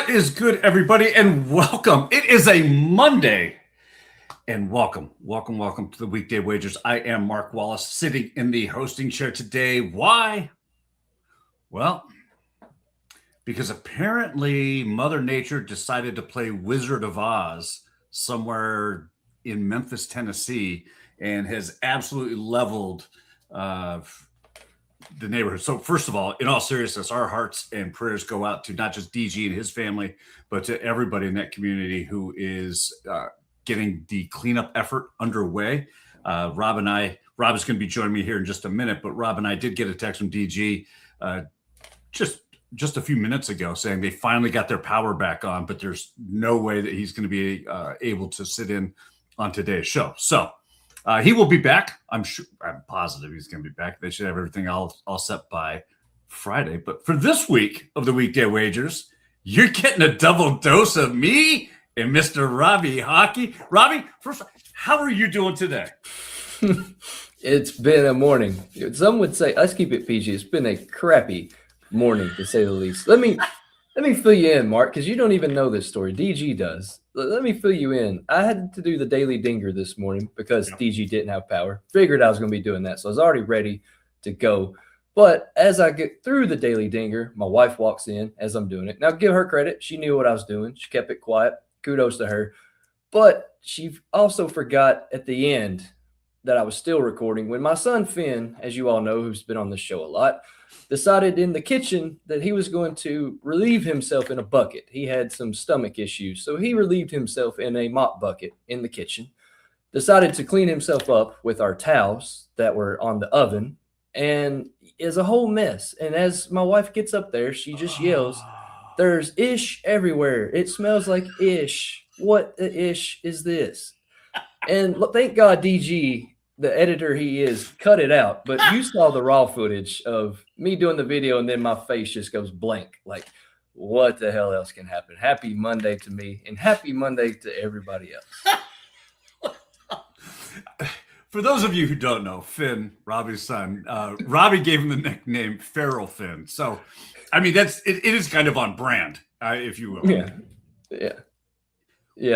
What is good, everybody, and welcome. It is a Monday, and welcome to the Weekday Wagers. I am Mark Wallace, sitting in the hosting chair today. Why? Well, because apparently Mother Nature decided to play Wizard of Oz somewhere in Memphis, Tennessee, and has absolutely leveled the neighborhood. So first of all, in all seriousness, our hearts and prayers go out to not just DG and his family, but to everybody in that community who is getting the cleanup effort underway. Rob is going to be joining me here in just a minute, but Rob and I did get a text from DG just a few minutes ago saying they finally got their power back on, but there's no way that he's going to be able to sit in on today's show. So he will be back. I'm positive he's going to be back. They should have everything all set by Friday. But for this week of the Weekday Wagers, you're getting a double dose of me and Mr. Robby Hockey. Robby, first, how are you doing today? It's been a morning. Some would say, let's keep it PG. It's been a crappy morning, to say the least. Let me fill you in, Mark, because you don't even know this story. DG does. Let me fill you in. I had to do the daily dinger this morning because DG didn't have power. Figured I was going to be doing that, so I was already ready to go. But as I get through the daily dinger, my wife walks in as I'm doing it. Now, give her credit. She knew what I was doing. She kept it quiet. Kudos to her. But she also forgot at the end that I was still recording when my son Finn, as you all know, who's been on this show a lot, decided in the kitchen that he was going to relieve himself in a bucket. He had some stomach issues, so he relieved himself in a mop bucket in the kitchen, decided to clean himself up with our towels that were on the oven, and is a whole mess. And as my wife gets up there, she just yells, "There's ish everywhere. It smells like ish. What the ish is this?" And thank God DG, the editor he is, cut it out. But you saw the raw footage of me doing the video, and then my face just goes blank. Like, what the hell else can happen? Happy Monday to me, and happy Monday to everybody else. For those of you who don't know, Finn, Robby's son, Robby gave him the nickname Feral Finn. So, I mean, it is kind of on brand, if you will. Yeah.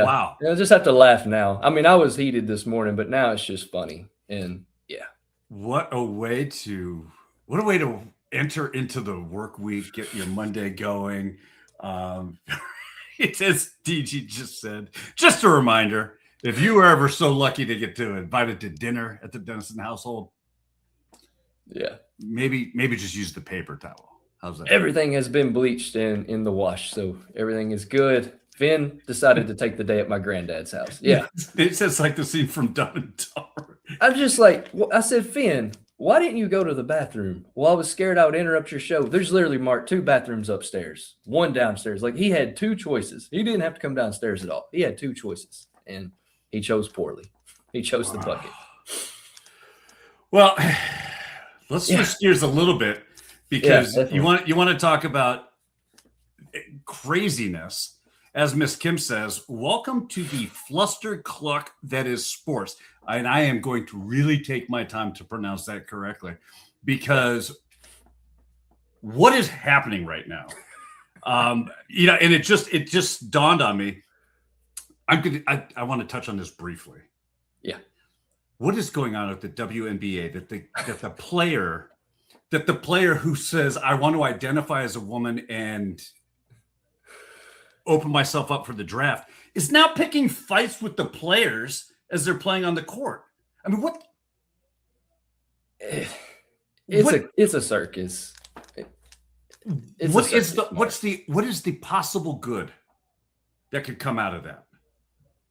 Wow. I just have to laugh now. I mean, I was heated this morning, but now it's just funny. And yeah. What a way to enter into the work week, get your Monday going. It says DG just said, just a reminder, if you were ever so lucky to get invited to dinner at the Dennison household, maybe just use the paper towel. How's that? Everything has been bleached in the wash, so everything is good. Finn decided to take the day at my granddad's house. Yeah. It says like the scene from Dumb and Dumber. I'm just like, I said, Finn, why didn't you go to the bathroom? Well, I was scared I would interrupt your show. There's literally, Mark, 2 bathrooms upstairs, 1 downstairs. Like, he had 2 choices. He didn't have to come downstairs at all. He had 2 choices, and he chose poorly. He chose the bucket. Well, let's switch gears a little bit because you want to talk about craziness. As Miss Kim says, welcome to the fluster cluck that is sports. And I am going to really take my time to pronounce that correctly, because what is happening right now? And it just dawned on me. I want to touch on this briefly. Yeah. What is going on at the WNBA that the player who says, I want to identify as a woman and open myself up for the draft, is now picking fights with the players as they're playing on the court? I mean, what? It's a circus. What is the possible good that could come out of that?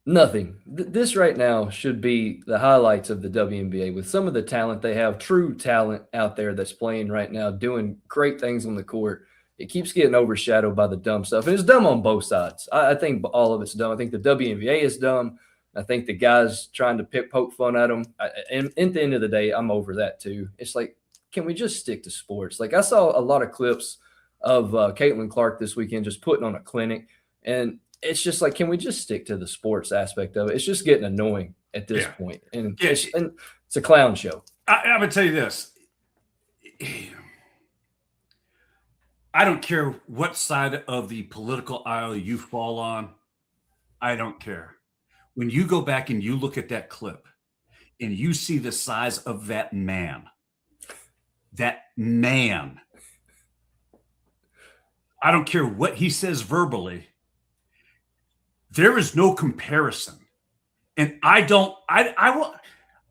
Nothing. This right now should be the highlights of the WNBA with some of the talent they have, true talent out there that's playing right now, doing great things on the court. It keeps getting overshadowed by the dumb stuff. And it's dumb on both sides. I think all of it's dumb. I think the WNBA is dumb. I think the guys trying to poke fun at them. And at the end of the day, I'm over that too. It's like, can we just stick to sports? Like, I saw a lot of clips of Caitlin Clark this weekend just putting on a clinic. And it's just like, can we just stick to the sports aspect of it? It's just getting annoying at this point. And it's a clown show. I'm going to tell you this. I don't care what side of the political aisle you fall on. I don't care. When you go back and you look at that clip and you see the size of that man, I don't care what he says verbally. There is no comparison. And I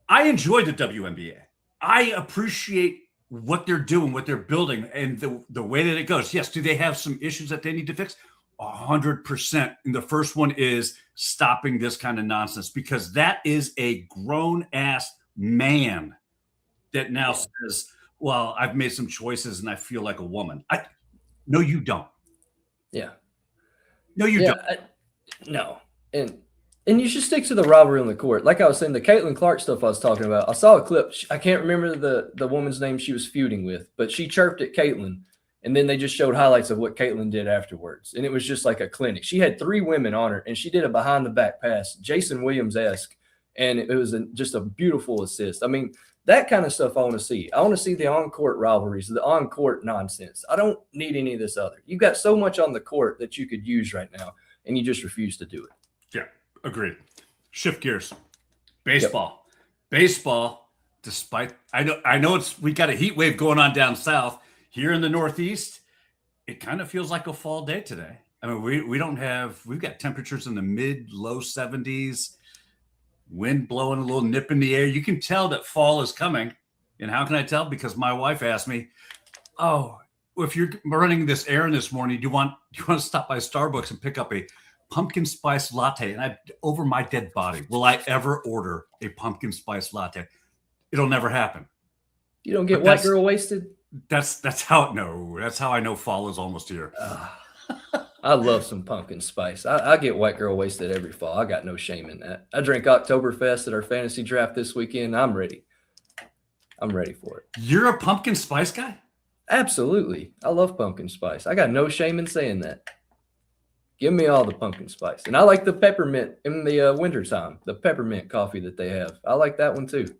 enjoy the WNBA. I appreciate what they're doing, what they're building, and the way that it goes. Yes, do they have some issues that they need to fix? 100%. And the first one is stopping this kind of nonsense, because that is a grown-ass man that now says, well, I've made some choices and I feel like a woman. No, you don't. Yeah. No, you don't. No. And you should stick to the rivalry on the court. Like I was saying, the Caitlin Clark stuff I was talking about, I saw a clip. I can't remember the woman's name she was feuding with, but she chirped at Caitlin, and then they just showed highlights of what Caitlin did afterwards. And it was just like a clinic. She had 3 women on her, and she did a behind-the-back pass, Jason Williams-esque, and it was just a beautiful assist. I mean, that kind of stuff I want to see. I want to see the on-court rivalries, the on-court nonsense. I don't need any of this other. You've got so much on the court that you could use right now, and you just refuse to do it. Yeah, agreed. Shift gears. Baseball. Yep. Baseball, despite I know we got a heat wave going on down south. Here in the Northeast, it kind of feels like a fall day today. I mean, we've got temperatures in the low 70s, wind blowing, a little nip in the air. You can tell that fall is coming. And how can I tell? Because my wife asked me, oh, if you're running this errand this morning, do you want to stop by Starbucks and pick up a pumpkin spice latte? And over my dead body, will I ever order a pumpkin spice latte? It'll never happen. You don't get white girl wasted? That's how I know fall is almost here. I love some pumpkin spice. I get white girl wasted every fall. I got no shame in that. I drank Oktoberfest at our fantasy draft this weekend. I'm ready. I'm ready for it. You're a pumpkin spice guy? Absolutely. I love pumpkin spice. I got no shame in saying that. Give me all the pumpkin spice. And I like the peppermint in the wintertime, the peppermint coffee that they have. I like that one too.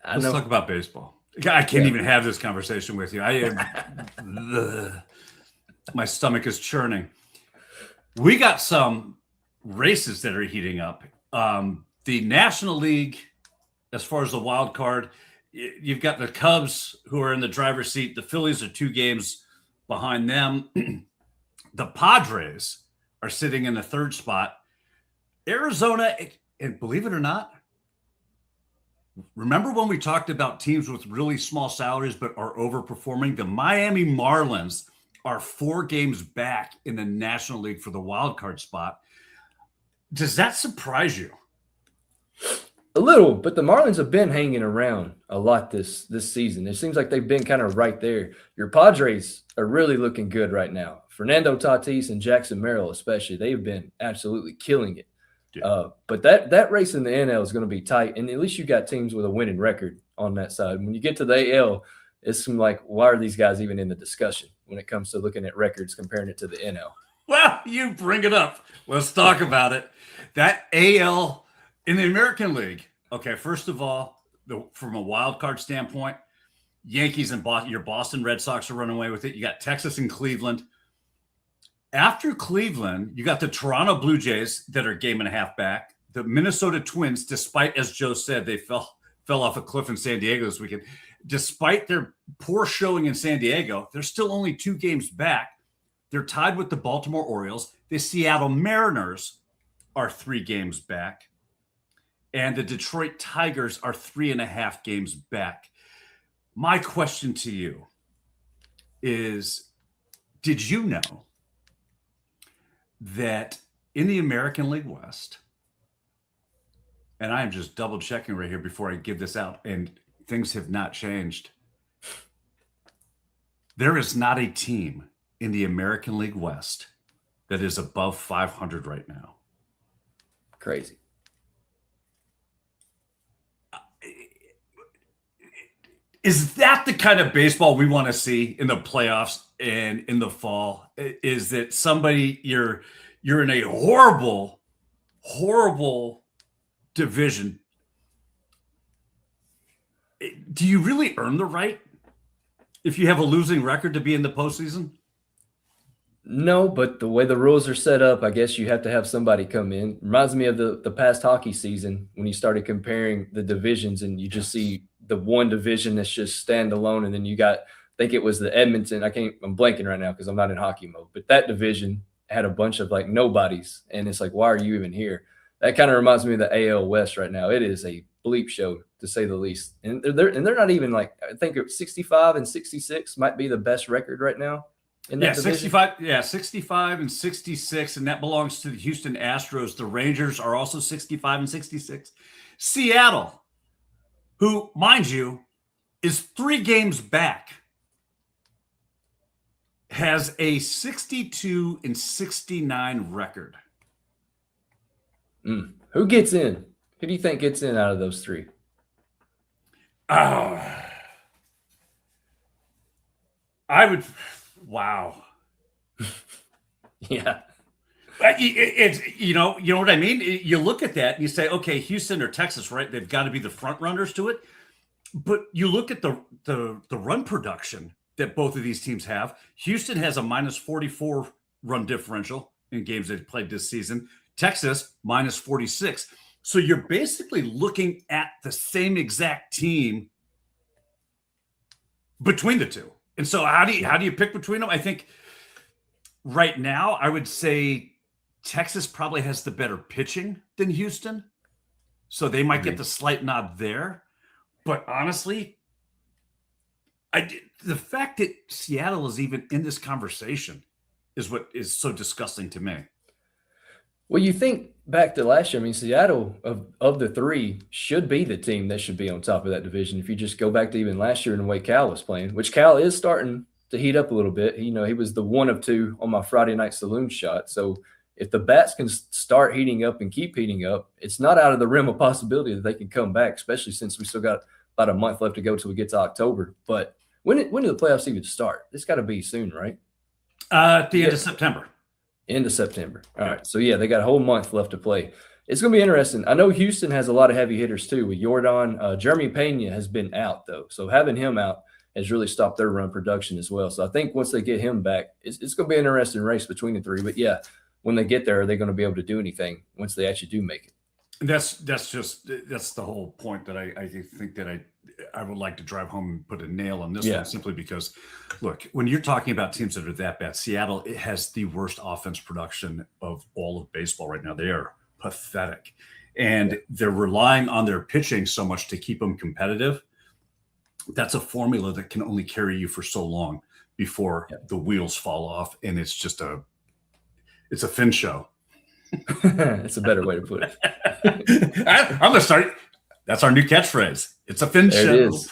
Let's talk about baseball. I can't even have this conversation with you. My stomach is churning. We got some races that are heating up. The National League, as far as the wild card, you've got the Cubs who are in the driver's seat. The Phillies are 2 games behind them. The Padres are sitting in the 3rd spot. Arizona, and believe it or not, remember when we talked about teams with really small salaries but are overperforming? The Miami Marlins are 4 games back in the National League for the wild card spot. Does that surprise you? A little, but the Marlins have been hanging around a lot this season. It seems like they've been kind of right there. Your Padres are really looking good right now. Fernando Tatis and Jackson Merrill especially, they've been absolutely killing it. Yeah. But that race in the NL is going to be tight, and at least you got teams with a winning record on that side. When you get to the AL, it's like, why are these guys even in the discussion when it comes to looking at records, comparing it to the NL? Well, you bring it up. Let's talk about it. That AL in the American League. Okay, first of all, from a wild card standpoint, Yankees and your Boston Red Sox are running away with it. You got Texas and Cleveland. After Cleveland, you got the Toronto Blue Jays that are 1.5 games back. The Minnesota Twins, despite, as Joe said, they fell off a cliff in San Diego this weekend. Despite their poor showing in San Diego, they're still only 2 games back. They're tied with the Baltimore Orioles. The Seattle Mariners are 3 games back. And the Detroit Tigers are 3.5 games back. My question to you is, did you know that in the American League West, and I am just double checking right here before I give this out, and things have not changed, there is not a team in the American League West that is above 500 right now. Crazy. Is that the kind of baseball we want to see in the playoffs and in the fall? Is that somebody you're in a horrible, horrible division? Do you really earn the right if you have a losing record to be in the postseason? No, but the way the rules are set up, I guess you have to have somebody come in. Reminds me of the past hockey season when you started comparing the divisions and you just see the one division that's just standalone. And then you got, I think it was the Edmonton. I'm blanking right now because I'm not in hockey mode, but that division had a bunch of like nobodies. And it's like, why are you even here? That kind of reminds me of the AL West right now. It is a bleep show to say the least. And they're not even like, I think 65 and 66 might be the best record right now. Yeah, 65 and 66, and that belongs to the Houston Astros. The Rangers are also 65 and 66. Seattle, who, mind you, is 3 games back, has a 62 and 69 record. Who gets in? Who do you think gets in out of those 3? I would... Wow. Yeah. It's you know what I mean? You look at that and you say, okay, Houston or Texas, right? They've got to be the front runners to it. But you look at the run production that both of these teams have. Houston has a minus 44 run differential in games they've played this season. Texas, minus 46. So you're basically looking at the same exact team between the two. And so how do you pick between them? I think right now I would say Texas probably has the better pitching than Houston. So they might get the slight nod there. But honestly, the fact that Seattle is even in this conversation is what is so disgusting to me. Well, you think back to last year, I mean, Seattle of the 3 should be the team that should be on top of that division. If you just go back to even last year and the way Cal was playing, which Cal is starting to heat up a little bit. You know, he was the 1 of 2 on my Friday night saloon shot. So if the bats can start heating up and keep heating up, it's not out of the realm of possibility that they can come back, especially since we still got about a month left to go till we get to October. But when do the playoffs even start? It's got to be soon, right? At the end of September. End of September. All right. So, yeah, they got a whole month left to play. It's going to be interesting. I know Houston has a lot of heavy hitters too with Jordan. Jeremy Pena has been out, though. So having him out has really stopped their run production as well. So I think once they get him back, it's going to be an interesting race between the 3. But, yeah, when they get there, are they going to be able to do anything once they actually do make it? That's the whole point that I think that I would like to drive home and put a nail on this one, simply because, look, when you're talking about teams that are that bad, Seattle, it has the worst offense production of all of baseball right now. They are pathetic, and they're relying on their pitching so much to keep them competitive. That's a formula that can only carry you for so long before the wheels fall off, and it's just it's a fin show. It's a better way to put it. I'm going to start. That's our new catchphrase. It's a fin show. It is.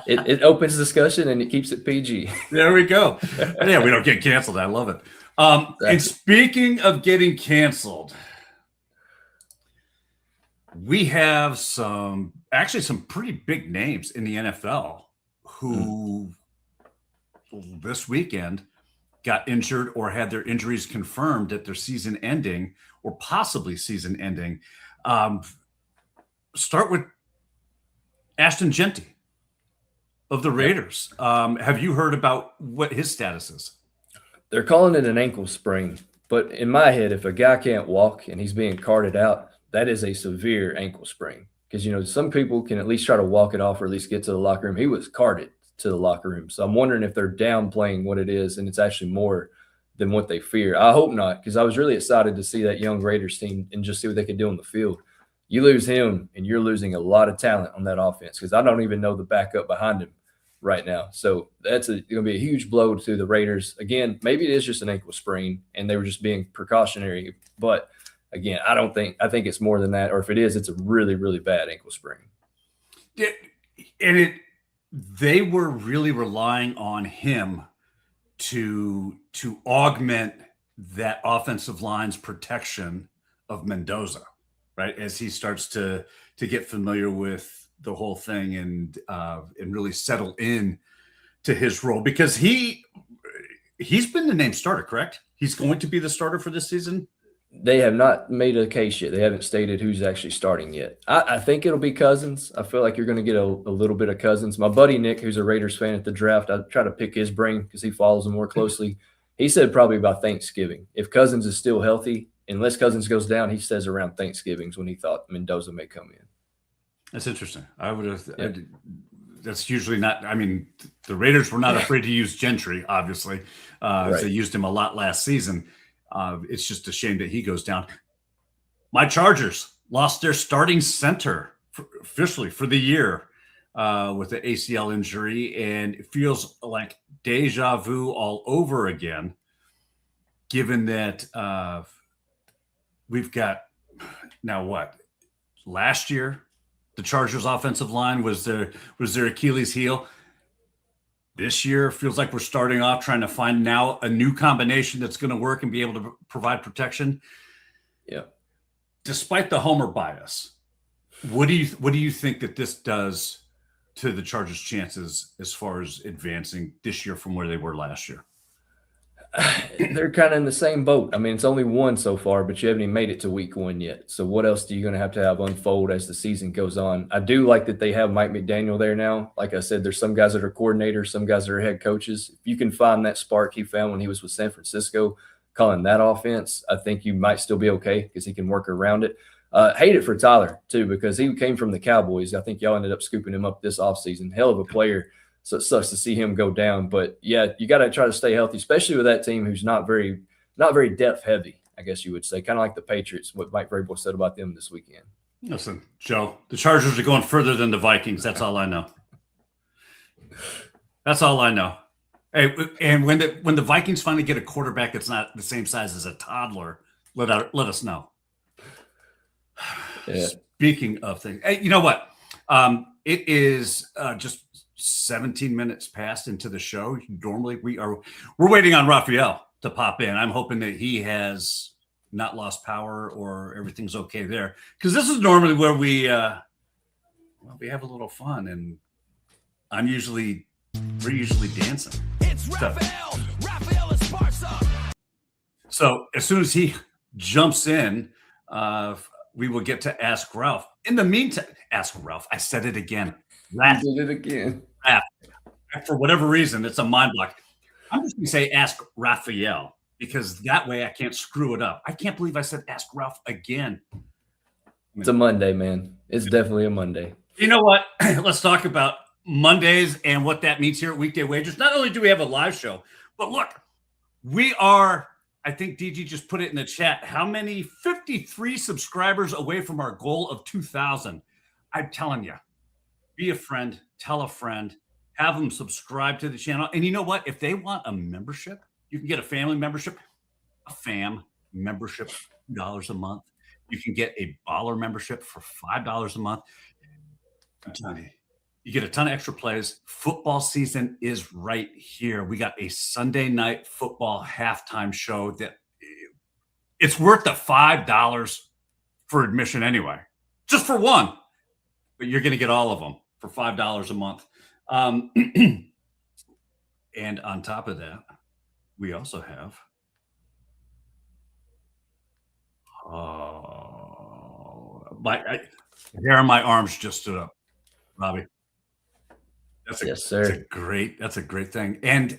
It opens discussion and it keeps it PG. There we go. Yeah, we don't get canceled. I love it. Exactly. And speaking of getting canceled, we have some pretty big names in the NFL who this weekend got injured or had their injuries confirmed at their season ending or possibly season ending. Start with Ashton Genty of the Raiders. Have you heard about what his status is? They're calling it an ankle sprain, but in my head, if a guy can't walk and he's being carted out, that is a severe ankle sprain. Because, you know, some people can at least try to walk it off or at least get to the locker room. He was carted to the locker room. So I'm wondering if they're downplaying what it is and it's actually more than what they fear. I hope not, because I was really excited to see that young Raiders team and just see what they could do on the field. You lose him and you're losing a lot of talent on that offense, because I don't even know the backup behind him right now. So that's going to be a huge blow to the Raiders. Again, maybe it is just an ankle sprain and they were just being precautionary. But again, I think it's more than that. Or if it is, it's a really, really bad ankle sprain. Yeah, and they were really relying on him to augment that offensive line's protection of Mendoza, right? As he starts to get familiar with the whole thing and really settle in to his role, because he's been the named starter, correct? He's going to be the starter for this season. They have not made a case yet. They haven't stated who's actually starting yet. I think it'll be Cousins. I feel like you're going to get a little bit of Cousins. My buddy Nick, who's a Raiders fan at the draft, I try to pick his brain because he follows them more closely. He said probably by Thanksgiving. If Cousins is still healthy, unless Cousins goes down, he says around Thanksgiving's when he thought Mendoza may come in. That's interesting. I would have. Yeah. That's usually not. I mean, the Raiders were not afraid to use Gentry, obviously. Right. They used him a lot last season. It's just a shame that he goes down. My Chargers lost their starting center officially for the year with the ACL injury, and it feels like deja vu all over again, given that we've got now what? Last year, the Chargers offensive line was their Achilles heel. This year feels like we're starting off trying to find now a new combination that's going to work and be able to provide protection. Yeah. Despite the homer bias, what do you think that this does to the Chargers' chances as far as advancing this year from where they were last year? They're kind of in the same boat. I mean, it's only one so far, but you haven't even made it to week 1 yet. So what else are you going to have unfold as the season goes on? I do like that they have Mike McDaniel there now. Like I said, there's some guys that are coordinators, some guys that are head coaches. If you can find that spark he found when he was with San Francisco, calling that offense, I think you might still be okay because he can work around it. Hate it for Tyler, too, because he came from the Cowboys. I think y'all ended up scooping him up this offseason. Hell of a player. So it sucks to see him go down. But, yeah, you got to try to stay healthy, especially with that team who's not very depth heavy, I guess you would say, kind of like the Patriots, what Mike Vrabel said about them this weekend. Listen, Joe, the Chargers are going further than the Vikings. That's all I know. That's all I know. Hey, and when the Vikings finally get a quarterback that's not the same size as a toddler, let us know. Yeah. Speaking of things, hey, you know what? It is just 17 minutes past into the show. Normally we're waiting on Raphael to pop in. I'm hoping that he has not lost power or everything's okay there, because this is normally where we have a little fun, and we're usually dancing. It's Raphael. Raphael is sparks up. So as soon as he jumps in, we will get to Ask Ralph. In the meantime, Ask Ralph. I said it again. You did it again. For whatever reason, it's a mind block. I'm just going to say Ask Raphael, because that way I can't screw it up. I can't believe I said Ask Ralph again. It's a Monday, man. It's definitely a Monday. You know what? Let's talk about Mondays and what that means here at Weekday Wagers. Not only do we have a live show, but look, we are, I think DG just put it in the chat, how many? 53 subscribers away from our goal of 2,000. I'm telling you, be a friend, tell a friend, have them subscribe to the channel. And you know what? If they want a membership, you can get a family membership, a FAM membership, $2 a month. You can get a baller membership for $5 a month. I'm telling you, you get a ton of extra plays. Football season is right here. We got a Sunday night football halftime show that it's worth the $5 for admission anyway, just for one. But you're going to get all of them for $5 a month. And on top of that, we also have hair on my arms just stood up, Robby. Yes, sir. That's a great thing. And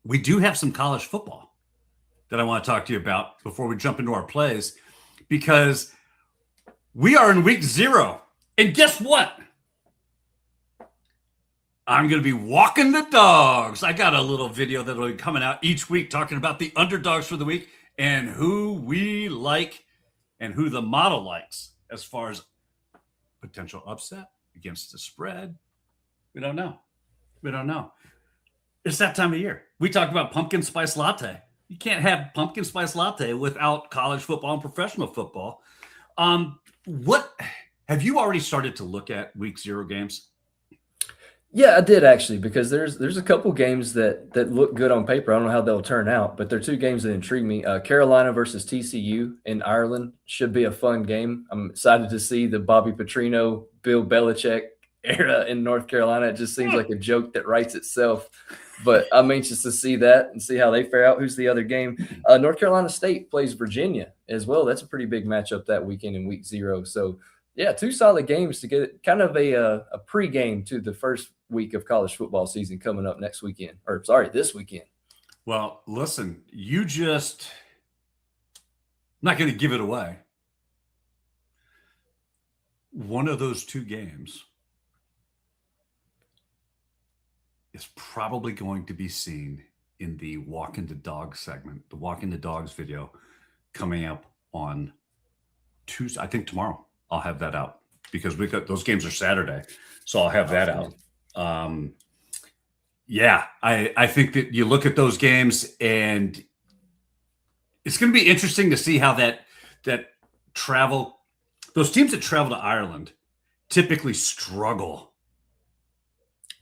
we do have some college football that I want to talk to you about before we jump into our plays, because we are in week 0. And guess what? I'm going to be walking the dogs. I got a little video that will be coming out each week talking about the underdogs for the week and who we like and who the model likes as far as potential upset against the spread. We don't know. It's that time of year. We talked about pumpkin spice latte. You can't have pumpkin spice latte without college football and professional football. What have you already started to look at week 0 games? Yeah, I did actually, because there's a couple games that look good on paper. I don't know how they'll turn out, but there are 2 games that intrigue me. Carolina versus TCU in Ireland should be a fun game. I'm excited to see the Bobby Petrino, Bill Belichick era in North Carolina. It just seems like a joke that writes itself. But I'm anxious to see that and see how they fare out. Who's the other game? North Carolina State plays Virginia as well. That's a pretty big matchup that weekend in week 0. So, yeah, 2 solid games to get kind of a pregame to the first week of college football season coming up this weekend. Well, listen, I'm not going to give it away. One of those 2 games is probably going to be seen in the Walking the Dog segment, the Walking the Dogs video coming up on Tuesday. I think tomorrow I'll have that out because those games are Saturday. So I'll have that out. I think that you look at those games and it's going to be interesting to see how that travel, those teams that travel to Ireland typically struggle.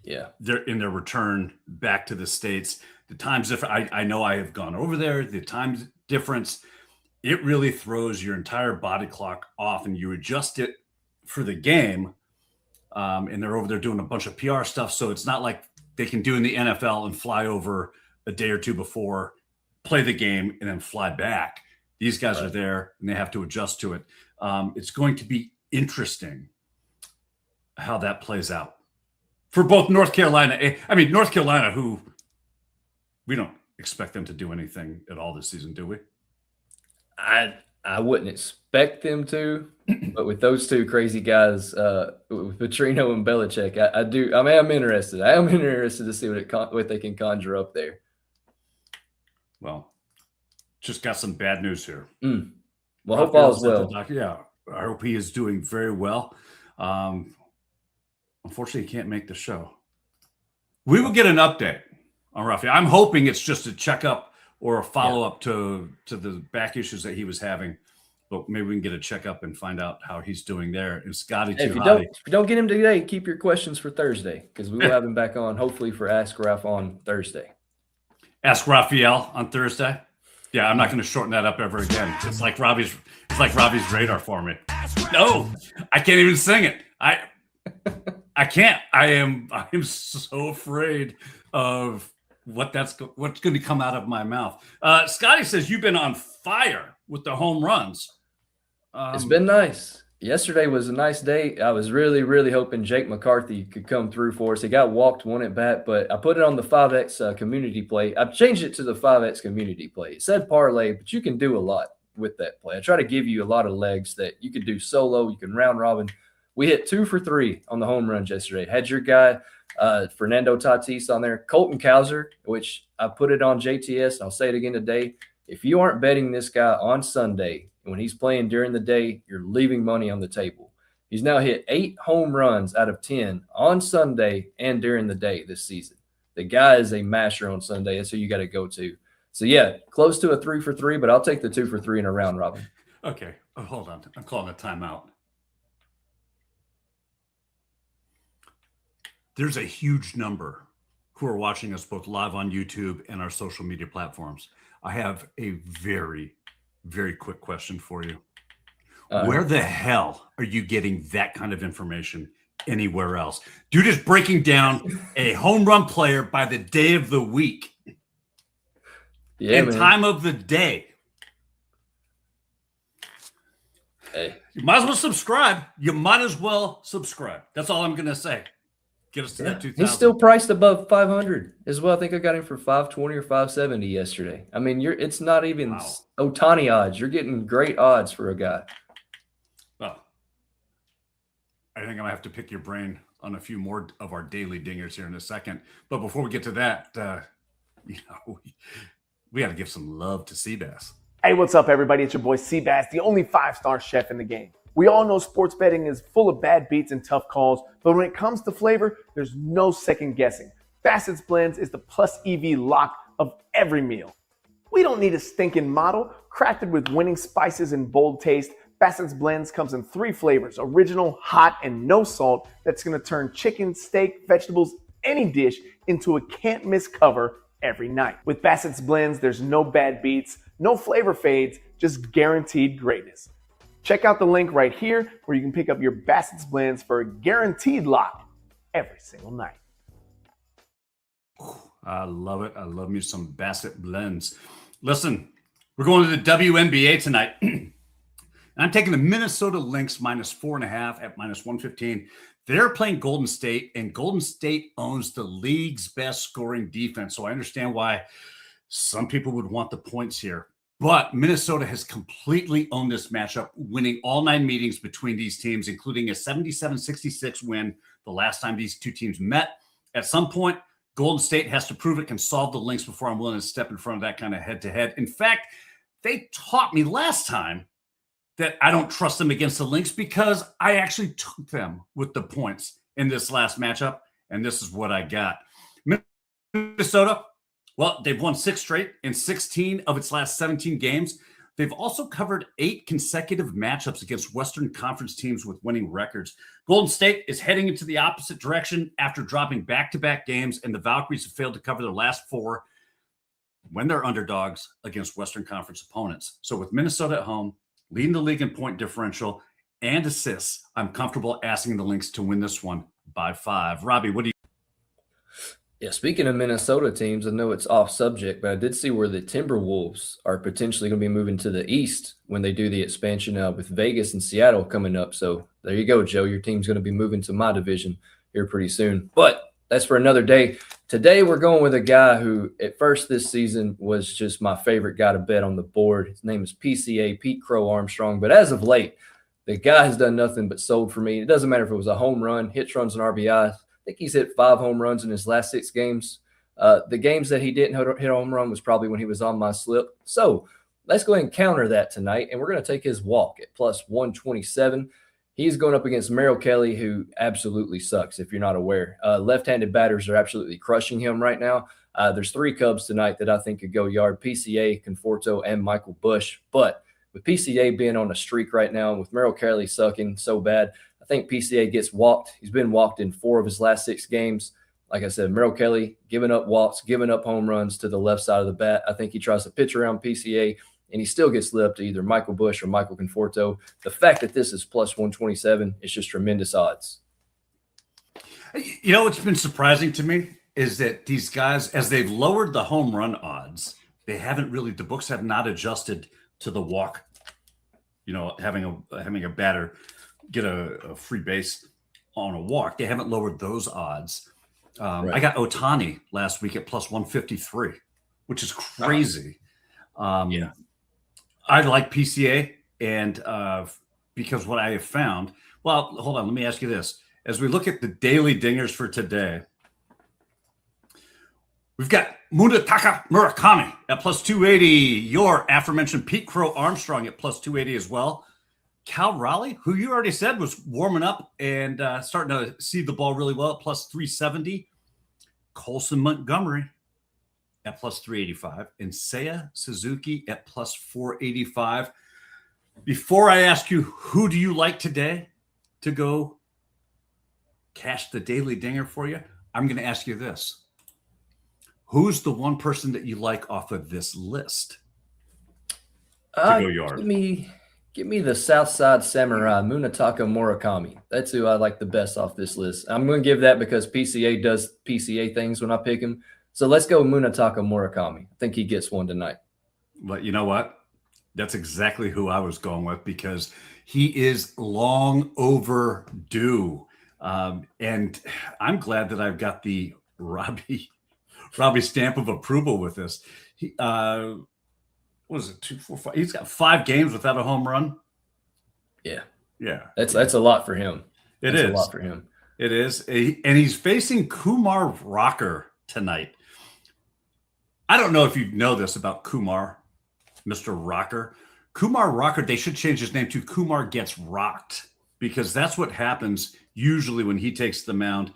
Yeah. They're in their return back to the States. The times different. I know I have gone over there. The time difference, it really throws your entire body clock off and you adjust it for the game. And they're over there doing a bunch of PR stuff. So it's not like they can do in the NFL and fly over a day or 2 before, play the game, and then fly back. These guys are there and they have to adjust to it. It's going to be interesting how that plays out for both North Carolina. I mean, North Carolina, who we don't expect them to do anything at all this season, do we? I wouldn't expect them to, but with those 2 crazy guys, with Petrino and Belichick, I am interested. I am interested to see what they can conjure up there. Well, just got some bad news here. Well, hope all's well. Yeah, I hope he is doing very well. Unfortunately, he can't make the show. We will get an update on Rafi. I'm hoping it's just a checkup or a follow-up to the back issues that he was having. But maybe we can get a checkup and find out how he's doing there. And Scotty, if you don't get him today, keep your questions for Thursday because we will have him back on, hopefully, for Ask Ralph on Thursday. Ask Raphael on Thursday. Yeah, I'm not going to shorten that up ever again. It's like Robbie's radar for me. No, I can't even sing it. I can't. I am so afraid of what's going to come out of my mouth. Scotty says you've been on fire with the home runs. It's been nice. Yesterday was a nice day. I was really, really hoping Jake McCarthy could come through for us. He got walked 1 at bat, but I put it on the 5X community play. I've changed it to the 5X community play. It said parlay, but you can do a lot with that play. I try to give you a lot of legs that you can do solo. You can round robin. We hit 2 for 3 on the home runs yesterday. Had your guy, Fernando Tatis, on there. Colton Cowser, which I put it on JTS, and I'll say it again today. If you aren't betting this guy on Sunday, when he's playing during the day, you're leaving money on the table. He's now hit 8 home runs out of 10 on Sunday and during the day this season. The guy is a masher on Sunday. That's who you got to go to. So, yeah, close to a 3 for 3, but I'll take the 2 for 3 in a round robin. Okay. Oh, hold on. I'm calling a timeout. There's a huge number who are watching us both live on YouTube and our social media platforms. I have a very, very quick question for you. Where the hell are you getting that kind of information anywhere else? Dude is breaking down a home run player by the day of the week. Yeah, and time of the day. Hey. You might as well subscribe. That's all I'm going to say. Get us to that 2,000. He's still priced above 500 as well. I think I got him for 520 or 570 yesterday. I mean, it's not even Ohtani odds. You're getting great odds for a guy. Well, I think I'm going to have to pick your brain on a few more of our daily dingers here in a second. But before we get to that, we got to give some love to Seabass. Hey, what's up, everybody? It's your boy Seabass, the only 5-star chef in the game. We all know sports betting is full of bad beats and tough calls, but when it comes to flavor, there's no second guessing. Bassett's Blends is the plus EV lock of every meal. We don't need a stinking model. Crafted with winning spices and bold taste, Bassett's Blends comes in 3 flavors, original, hot, and no salt, that's gonna turn chicken, steak, vegetables, any dish into a can't miss cover every night. With Bassett's Blends, there's no bad beats, no flavor fades, just guaranteed greatness. Check out the link right here where you can pick up your Bassett's Blends for a guaranteed lock every single night. I love it. I love me some Bassett blends. Listen, we're going to the WNBA tonight. And I'm taking the Minnesota Lynx -4.5 at -115. They're playing Golden State, and Golden State owns the league's best scoring defense. So I understand why some people would want the points here. But Minnesota has completely owned this matchup, winning all 9 meetings between these teams, including a 77-66 win the last time these two teams met. At some point, Golden State has to prove it can solve the Lynx before I'm willing to step in front of that kind of head-to-head. In fact, they taught me last time that I don't trust them against the Lynx because I actually took them with the points in this last matchup, and this is what I got. Minnesota, well, they've won 6 straight in 16 of its last 17 games. They've also covered 8 consecutive matchups against Western Conference teams with winning records. Golden State is heading into the opposite direction after dropping back-to-back games, and the Valkyries have failed to cover their last 4 when they're underdogs against Western Conference opponents. So with Minnesota at home, leading the league in point differential and assists, I'm comfortable asking the Lynx to win this one by 5. Robbie, what do you? Yeah, speaking of Minnesota teams, I know it's off subject, but I did see where the Timberwolves are potentially going to be moving to the East when they do the expansion with Vegas and Seattle coming up. So there you go, Joe. Your team's going to be moving to my division here pretty soon. But that's for another day. Today we're going with a guy who at first this season was just my favorite guy to bet on the board. His name is PCA, Pete Crow Armstrong. But as of late, the guy has done nothing but sold for me. It doesn't matter if it was a home run, hits, runs, and RBI. I think he's hit 5 home runs in his last 6 games. The games that he didn't hit a home run was probably when he was on my slip. So let's go ahead and counter that tonight, and we're going to take his walk at +127. He's going up against Merrill Kelly, who absolutely sucks, if you're not aware. Left-handed batters are absolutely crushing him right now. There's 3 Cubs tonight that I think could go yard: PCA, Conforto, and Michael Busch. But with PCA being on a streak right now, and with Merrill Kelly sucking so bad, I think PCA gets walked. He's been walked in 4 of his last 6 games. Like I said, Merrill Kelly giving up walks, giving up home runs to the left side of the bat. I think he tries to pitch around PCA, and he still gets lit up to either Michael Busch or Michael Conforto. The fact that this is +127 is just tremendous odds. You know what's been surprising to me is that these guys, as they've lowered the home run odds, they haven't really, the books have not adjusted to the walk, having a batter get a free base on a walk. They haven't lowered those odds. Right. I got Ohtani last week at +153, which is crazy. Yeah. I like PCA, and because what I have found, well, hold on, let me ask you this. As we look at the daily dingers for today, we've got Munetaka Murakami at +280. Your aforementioned Pete Crow Armstrong at +280 as well. Cal Raleigh, who you already said was warming up and starting to see the ball really well at +370. Colson Montgomery at +385, and Seiya Suzuki at +485. Before I ask you, who do you like today to go cash the daily dinger for you, I'm going to ask you this. Who's the one person that you like off of this list to go yard? Give me the Southside Samurai, Munetaka Murakami. That's who I like the best off this list. I'm going to give that because PCA does PCA things when I pick him. So let's go Munetaka Murakami. I think he gets one tonight. But you know what? That's exactly who I was going with because he is long overdue. And I'm glad that I've got the Robby stamp of approval with this. What was it, 2, 4, 5? He's got 5 games without a home run. Yeah. That's a lot for him. It is. And he's facing Kumar Rocker tonight. I don't know if you know this about Kumar, Mr. Rocker. Kumar Rocker, they should change his name to Kumar Gets Rocked because that's what happens usually when he takes the mound.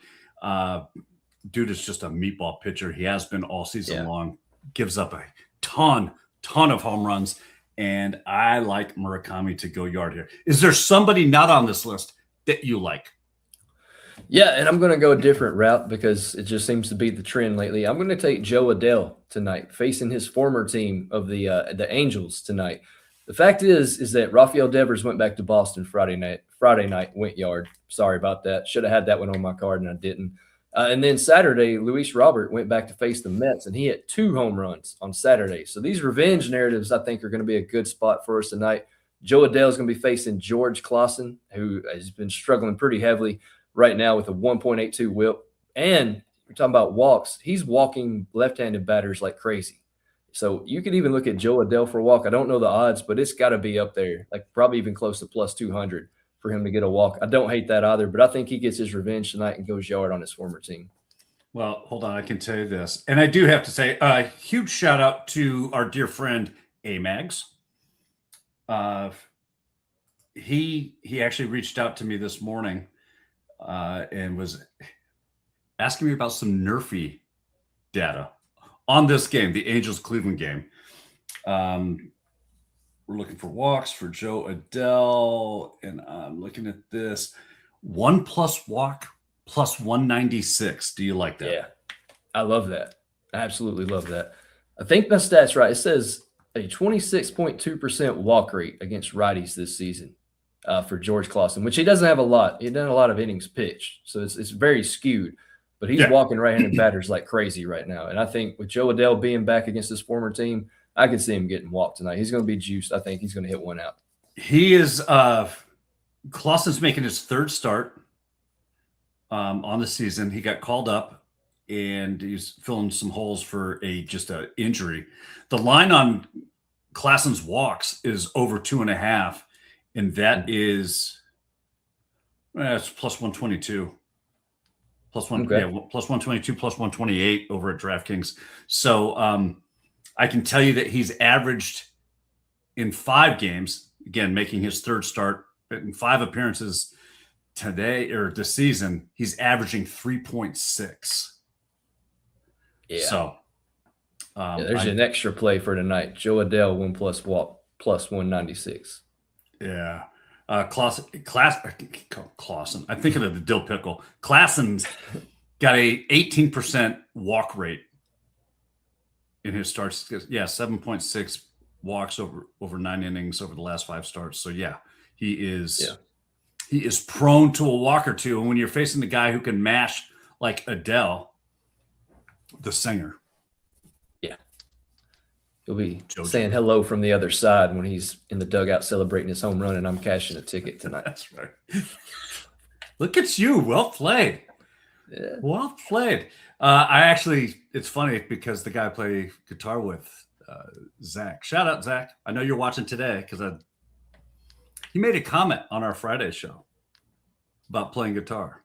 Dude is just a meatball pitcher. He has been all season long. Gives up a ton of home runs, and I like Murakami to go yard here. Is there somebody not on this list that you like? Yeah, and I'm going to go a different route because it just seems to be the trend lately. I'm going to take Joe Adele tonight, facing his former team of the Angels tonight. The fact is that Rafael Devers went back to Boston Friday night, went yard. Sorry about that. Should have had that one on my card, and I didn't. And then Saturday, Luis Robert went back to face the Mets, and he hit 2 home runs on Saturday. So these revenge narratives, I think, are going to be a good spot for us tonight. Joe Adell is going to be facing George Clausen, who has been struggling pretty heavily right now with a 1.82 whip. And we're talking about walks. He's walking left-handed batters like crazy. So you could even look at Joe Adell for a walk. I don't know the odds, but it's got to be up there, like probably even close to plus 200 for him to get a walk. I don't hate that either, but I think he gets his revenge tonight and goes yard on his former team. Well, hold on. I can tell you this. And I do have to say a huge shout out to our dear friend A-Mags. He actually reached out to me this morning and was asking me about some Nerfy data on this game, the Angels-Cleveland game. We're looking for walks for Joe Adell, and I'm looking at this. 1+ walk plus 196. Do you like that? Yeah, I love that. I absolutely love that. I think my stat's right. It says a 26.2% walk rate against righties this season for George Clausen, which he doesn't have a lot. He doesn't a lot of innings pitched, so it's very skewed. But he's walking right-handed batters like crazy right now. And I think with Joe Adell being back against his former team, I could see him getting walked tonight. He's going to be juiced. I think he's going to hit one out. He is Clausen's making his 3rd start on the season. He got called up, and he's filling some holes for just an injury. The line on Clausen's walks is over 2.5, and that is it's plus 122. Plus 122, plus 128 over at DraftKings. So I can tell you that he's averaged in 5 games, again, making his 3rd start in 5 appearances today or this season, he's averaging 3.6. Yeah. So there's an extra play for tonight. Joe Adell 1+ walk plus 196. Yeah. Clausen. I'm thinking of the dill pickle. Clausen's got a 18% walk rate in his starts. Yeah, 7.6 walks over 9 innings over the last 5 starts. So yeah, he is prone to a walk or two. And when you're facing the guy who can mash like Adele, the singer. Yeah. He'll be saying hello from the other side when he's in the dugout celebrating his home run, and I'm cashing a ticket tonight. That's right. Look at you. Well played. Yeah. Well played. It's funny because the guy I play guitar with, Zach. Shout out, Zach. I know you're watching today because he made a comment on our Friday show about playing guitar.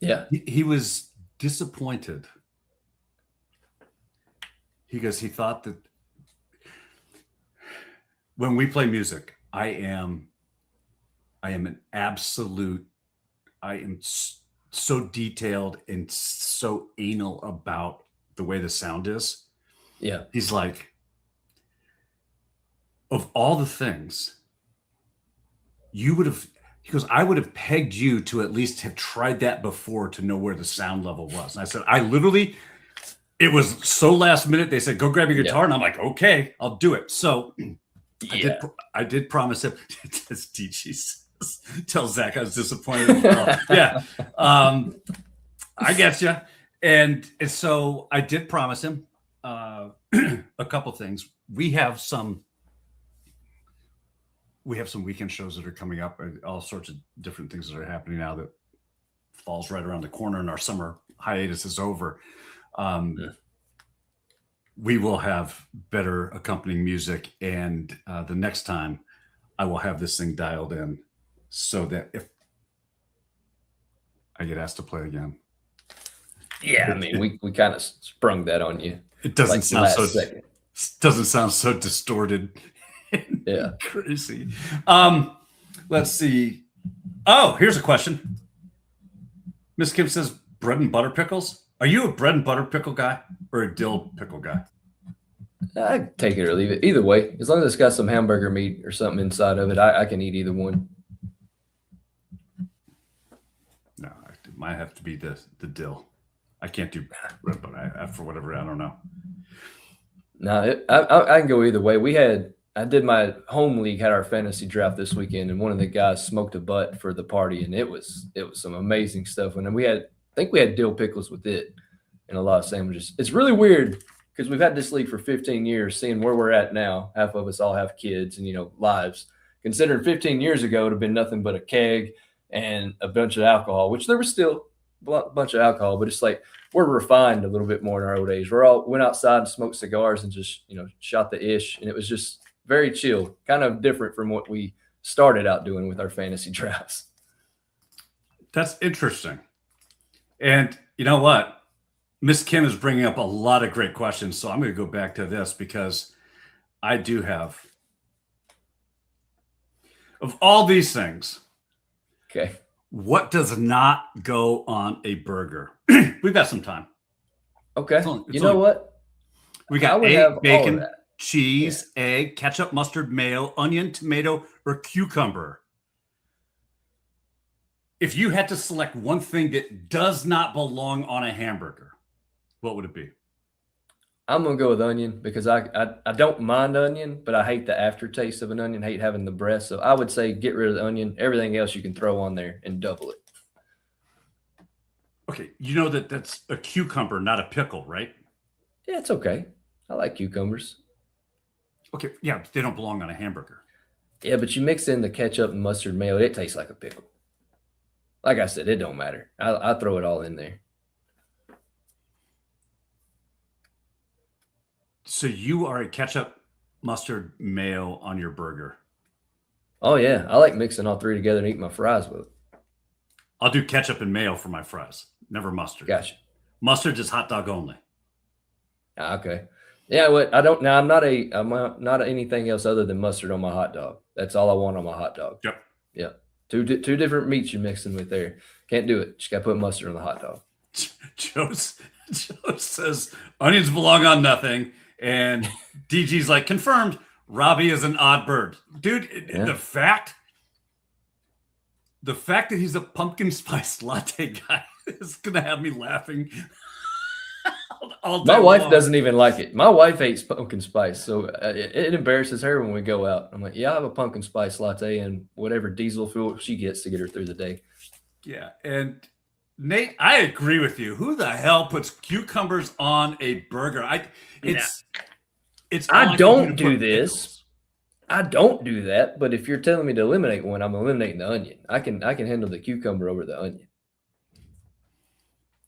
Yeah. He was disappointed. He thought that when we play music, I am so detailed and so anal about the way the sound is. Yeah. He's like, of all the things he goes, I would have pegged you to at least have tried that before to know where the sound level was. And I said, it was so last minute. They said, go grab your guitar. And I'm like, okay, I'll do it. So I did promise him. Tell Zach I was disappointed. Yeah. I get you. And so I did promise him a couple things. We have some weekend shows that are coming up, all sorts of different things that are happening now that falls right around the corner, and our summer hiatus is over. We will have better accompanying music, and the next time I will have this thing dialed in so that if I get asked to play again. Yeah, I mean, we kind of sprung that on you. It doesn't sound so distorted. Yeah. Crazy. Let's see. Oh, here's a question. Miss Kim says bread and butter pickles. Are you a bread and butter pickle guy or a dill pickle guy? I take it or leave it. Either way, as long as it's got some hamburger meat or something inside of it, I can eat either one. No, it might have to be the dill. I can't do bread, but for whatever, I don't know. No, I can go either way. We had I did my home league, had our fantasy draft this weekend, and one of the guys smoked a butt for the party, and it was some amazing stuff. And then I think we had dill pickles with it and a lot of sandwiches. It's really weird because we've had this league for 15 years, seeing where we're at now. Half of us all have kids and lives. Considering 15 years ago, it would have been nothing but a keg and a bunch of alcohol, which there was still a bunch of alcohol, but it's like we're refined a little bit more in our old age. Went outside and smoked cigars and just shot the ish, and it was just very chill, kind of different from what we started out doing with our fantasy drafts. That's interesting. And you know what? Miss Kim is bringing up a lot of great questions. So I'm going to go back to this because I do have, of all these things, okay, what does not go on a burger? We've got some time. Okay. You know what? We got egg, bacon, cheese, egg, ketchup, mustard, mayo, onion, tomato, or cucumber. If you had to select one thing that does not belong on a hamburger, what would it be? I'm going to go with onion because I don't mind onion, but I hate the aftertaste of an onion, hate having the breast. So I would say get rid of the onion. Everything else you can throw on there and double it. Okay. That's a cucumber, not a pickle, right? Yeah, it's okay. I like cucumbers. Okay. Yeah, they don't belong on a hamburger. Yeah, but you mix in the ketchup and mustard mayo, it tastes like a pickle. Like I said, it don't matter. I throw it all in there. So you are a ketchup, mustard, mayo on your burger. Oh, yeah. I like mixing all three together and eating my fries with it. I'll do ketchup and mayo for my fries. Never mustard. Gotcha. Mustard is hot dog only. Okay. Yeah, I'm not anything else other than mustard on my hot dog. That's all I want on my hot dog. Yep. Yeah. Two different meats you're mixing with there. Can't do it. Just got to put mustard on the hot dog. Joe says onions belong on nothing. And DG's like, confirmed, Robby is an odd bird. Dude, yeah. The fact that he's a pumpkin spice latte guy is going to have me laughing all day My wife long. doesn't even like it. My wife hates pumpkin spice, so it embarrasses her when we go out. I'm like, yeah, I have a pumpkin spice latte and whatever diesel fuel she gets to get her through the day. Yeah, and Nate, I agree with you. Who the hell puts cucumbers on a burger? I don't do this. I don't do that. But if you're telling me to eliminate one, I'm eliminating the onion. I can handle the cucumber over the onion.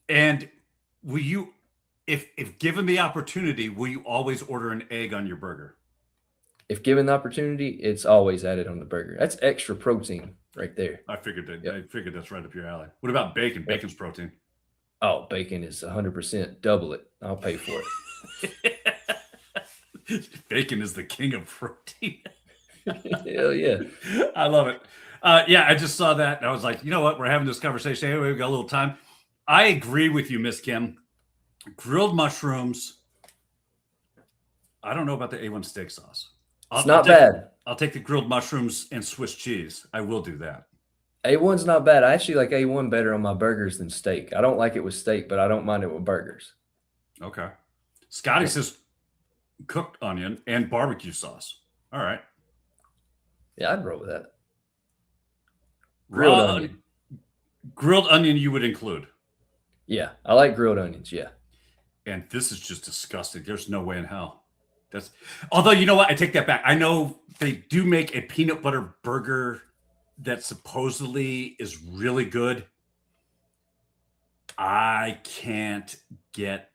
And will you, if given the opportunity, will you always order an egg on your burger? If given the opportunity, it's always added on the burger. That's extra protein right there. I figured that. Yep. I figured that's right up your alley. What about bacon? Yep. Bacon's protein. Oh, bacon is 100%. Double it. I'll pay for it. Bacon is the king of protein. Hell yeah. I love it. Yeah, I just saw that. And I was like, you know what? We're having this conversation. Anyway, we've got a little time. I agree with you, Miss Kim. Grilled mushrooms. I don't know about the A1 steak sauce. It's not bad. I'll take the grilled mushrooms and Swiss cheese. I will do that. A1's not bad. I actually like A1 better on my burgers than steak. I don't like it with steak, but I don't mind it with burgers. Okay. Scotty says cooked onion and barbecue sauce. All right. Yeah, I'd roll with that. Grilled onion. Grilled onion you would include. Yeah, I like grilled onions, yeah. And this is just disgusting. There's no way in hell. Although, you know what? I take that back. I know they do make a peanut butter burger that supposedly is really good. I can't get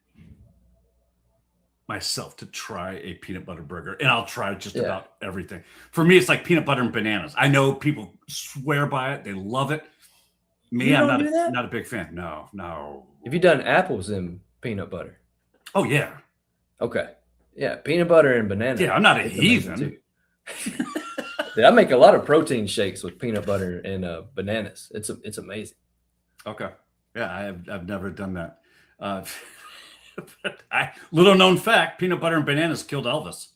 myself to try a peanut butter burger, and I'll try just about everything. For me, it's like peanut butter and bananas. I know people swear by it. They love it. Me, I'm not a big fan. No. Have you done apples in peanut butter? Oh, yeah. Okay. Yeah, peanut butter and banana. Yeah, I'm not a heathen. Yeah, I make a lot of protein shakes with peanut butter and bananas. It's amazing. Okay. Yeah, I've never done that. Little known fact, peanut butter and bananas killed Elvis.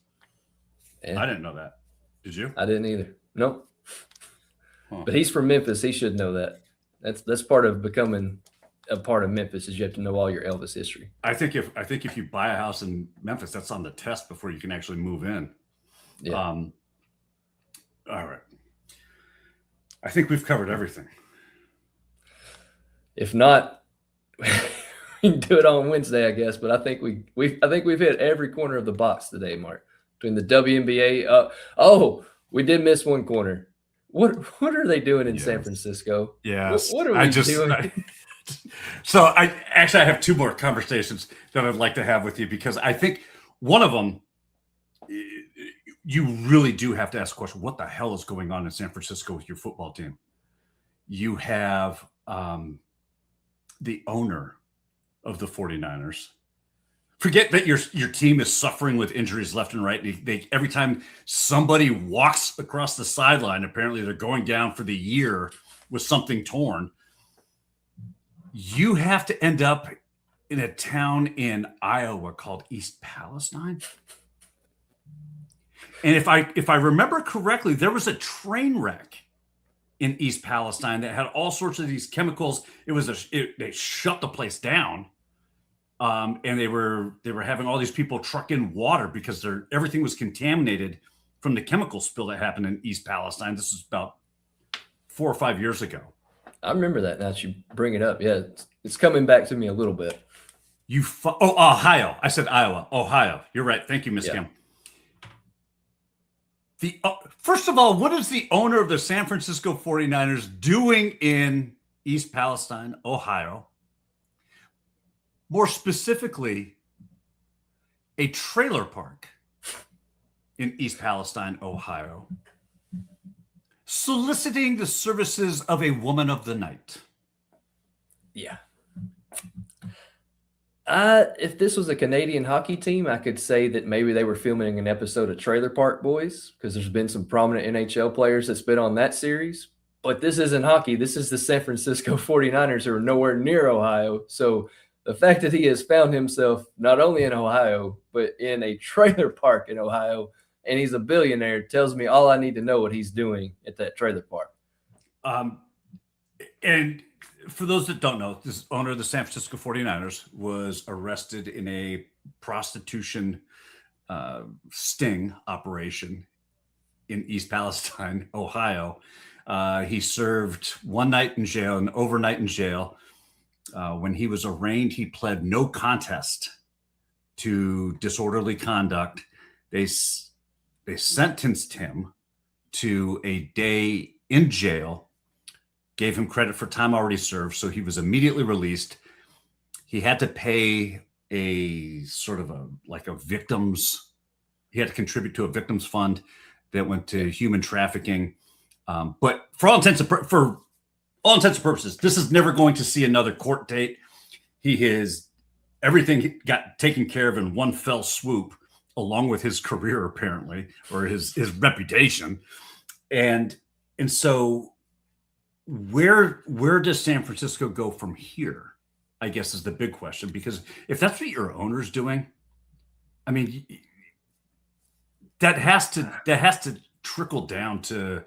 Yeah. I didn't know that. Did you? I didn't either. Nope. Huh. But he's from Memphis. He should know that. That's part of becoming a part of Memphis is you have to know all your Elvis history. I think if you buy a house in Memphis, that's on the test before you can actually move in. Yeah. All right. I think we've covered everything. If not, we can do it on Wednesday, I guess. But I think we've hit every corner of the box today, Mark. Between the WNBA. We did miss one corner. What are they doing in San Francisco? Yes. What are we doing? So I have two more conversations that I'd like to have with you, because I think one of them, you really do have to ask the question, what the hell is going on in San Francisco with your football team? You have the owner of the 49ers. Forget that your team is suffering with injuries left and right. They every time somebody walks across the sideline, apparently they're going down for the year with something torn. You have to end up in a town in Iowa called East Palestine. And if I remember correctly, there was a train wreck in East Palestine that had all sorts of these chemicals. They shut the place down. And they were having all these people truck in water because everything was contaminated from the chemical spill that happened in East Palestine. This is about 4 or 5 years ago. I remember that. Now that you bring it up, yeah, it's coming back to me a little bit. Ohio. I said Iowa. Ohio. You're right. Thank you, Miss Kim. First of all, what is the owner of the San Francisco 49ers doing in East Palestine, Ohio? More specifically, a trailer park in East Palestine, Ohio, soliciting the services of a woman of the night. Yeah. If this was a Canadian hockey team, I could say that maybe they were filming an episode of Trailer Park Boys, because there's been some prominent NHL players that's been on that series. But this isn't hockey. This is the San Francisco 49ers, who are nowhere near Ohio. So the fact that he has found himself not only in Ohio, but in a trailer park in Ohio, and he's a billionaire, tells me all I need to know what he's doing at that trailer park. And for those that don't know, this owner of the San Francisco 49ers was arrested in a prostitution sting operation in East Palestine, Ohio. He served one night in jail, an overnight in jail. When he was arraigned, he pled no contest to disorderly conduct. They sentenced him to a day in jail, gave him credit for time already served, so he was immediately released. He had to pay a sort of victims. He had to contribute to a victims fund that went to human trafficking. But for all intents and purposes, this is never going to see another court date. Everything got taken care of in one fell swoop, along with his career, apparently, or his reputation. And so where does San Francisco go from here, I guess, is the big question. Because if that's what your owner's doing, I mean, that has to trickle down to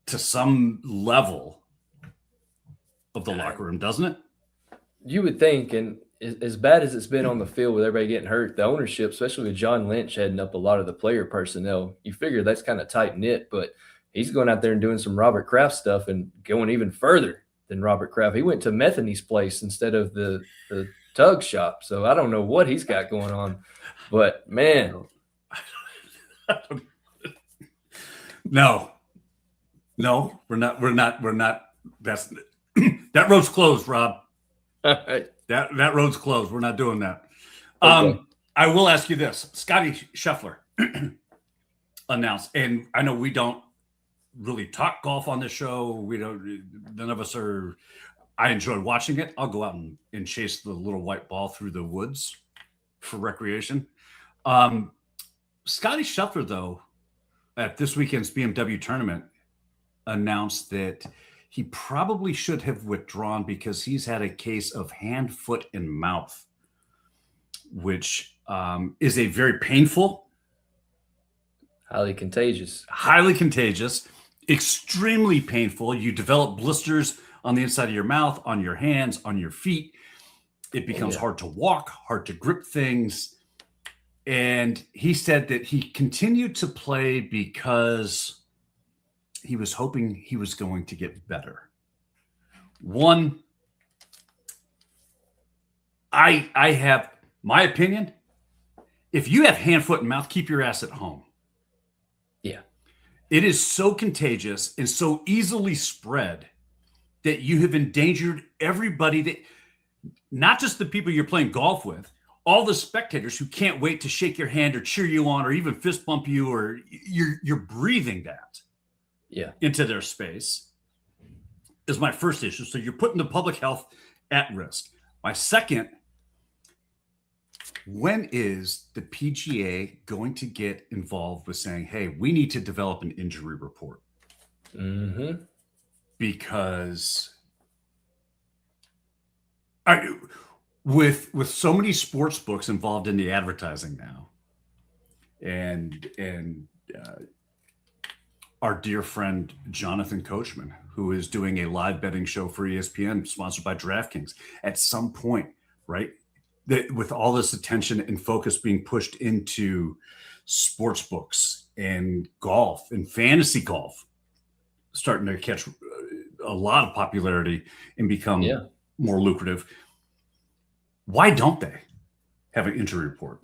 some level of the locker room, doesn't it? You would think, and as bad as it's been on the field with everybody getting hurt, the ownership, especially with John Lynch heading up a lot of the player personnel, you figure that's kind of tight-knit, but he's going out there and doing some Robert Kraft stuff and going even further than Robert Kraft. He went to Methany's place instead of the Tug shop, so I don't know what he's got going on, but man. No, we're not. That road's closed, Rob. That road's closed. We're not doing that. Okay. I will ask you this. Scotty Scheffler announced, and I know we don't really talk golf on this show. None of us are. I enjoy watching it. I'll go out and chase the little white ball through the woods for recreation. Scotty Scheffler, though, at this weekend's BMW tournament, announced that he probably should have withdrawn because he's had a case of hand, foot, and mouth, which is a very painful, highly contagious, extremely painful. You develop blisters on the inside of your mouth, on your hands, on your feet. It becomes hard to walk, hard to grip things. And he said that he continued to play because he was hoping he was going to get better. One, I have my opinion. If you have hand, foot, and mouth, keep your ass at home. Yeah. It is so contagious and so easily spread that you have endangered everybody, that not just the people you're playing golf with, all the spectators who can't wait to shake your hand or cheer you on or even fist bump you, or you're breathing that into their space, is my first issue. So you're putting the public health at risk. My second, when is the PGA going to get involved with saying, hey, we need to develop an injury report? Mm-hmm. Because with so many sports books involved in the advertising now, and our dear friend Jonathan Coachman, who is doing a live betting show for ESPN sponsored by DraftKings, at some point, right, that with all this attention and focus being pushed into sports books and golf and fantasy golf starting to catch a lot of popularity and become more lucrative, why don't they have an injury report?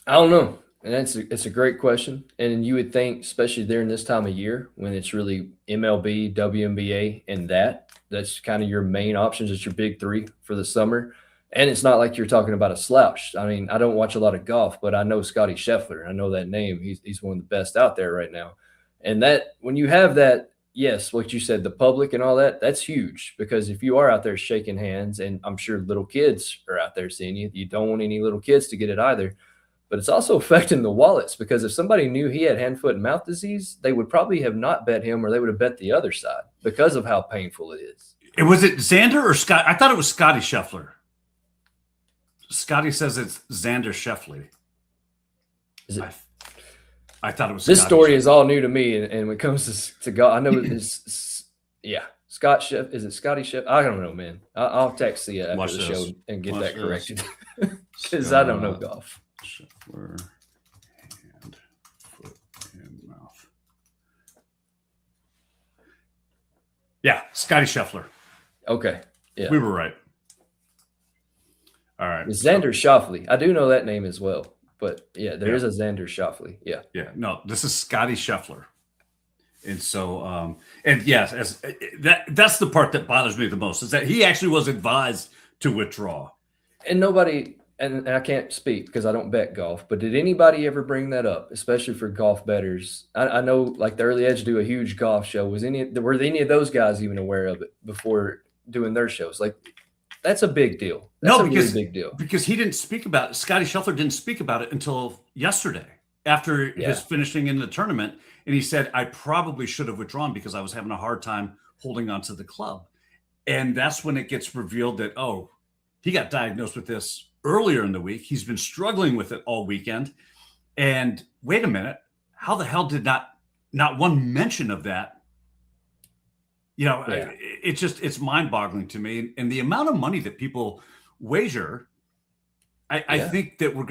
I don't know. And it's a great question. And you would think, especially during this time of year when it's really MLB, WNBA, and that's kind of your main options. It's your big three for the summer. And it's not like you're talking about a slouch. I mean, I don't watch a lot of golf, but I know Scotty Scheffler. I know that name. He's one of the best out there right now. And that, when you have that, yes, what you said, the public and all that, that's huge, because if you are out there shaking hands, and I'm sure little kids are out there seeing you, you don't want any little kids to get it either. But it's also affecting the wallets, because if somebody knew he had hand, foot, and mouth disease, they would probably have not bet him, or they would have bet the other side because of how painful it is. Was it Xander or Scott? I thought it was Scotty Scheffler. Scotty says it's Xander Scheffler. Is it? I thought it was. This Scotty story Scheffler. is all new to me, and when it comes to golf, I know it's Scott Sheff. Is it Scotty Sheff? I don't know, man. I'll text you after the show and get that corrected, because I don't know golf. Scheffler, hand, foot, and mouth. Yeah, Scotty Scheffler. Okay, yeah, we were right. All right, it's Xander Schauffele. I do know that name as well, but yeah, there is a Xander Schauffele. Yeah. No, this is Scotty Scheffler, and so and yes, that's the part that bothers me the most, is that he actually was advised to withdraw, and nobody. And I can't speak because I don't bet golf, but did anybody ever bring that up, especially for golf bettors? I know, like, the Early Edge do a huge golf show. Were any of those guys even aware of it before doing their shows? Like, that's a big deal. That's a really big deal. Because he didn't speak about it. Scotty Scheffler didn't speak about it until yesterday after his finishing in the tournament. And he said, I probably should have withdrawn because I was having a hard time holding on to the club. And that's when it gets revealed that, oh, he got diagnosed with this earlier in the week. He's been struggling with it all weekend. And wait a minute, how the hell did not one mention of that? You know, it's mind-boggling to me. And the amount of money that people wager, I think that we're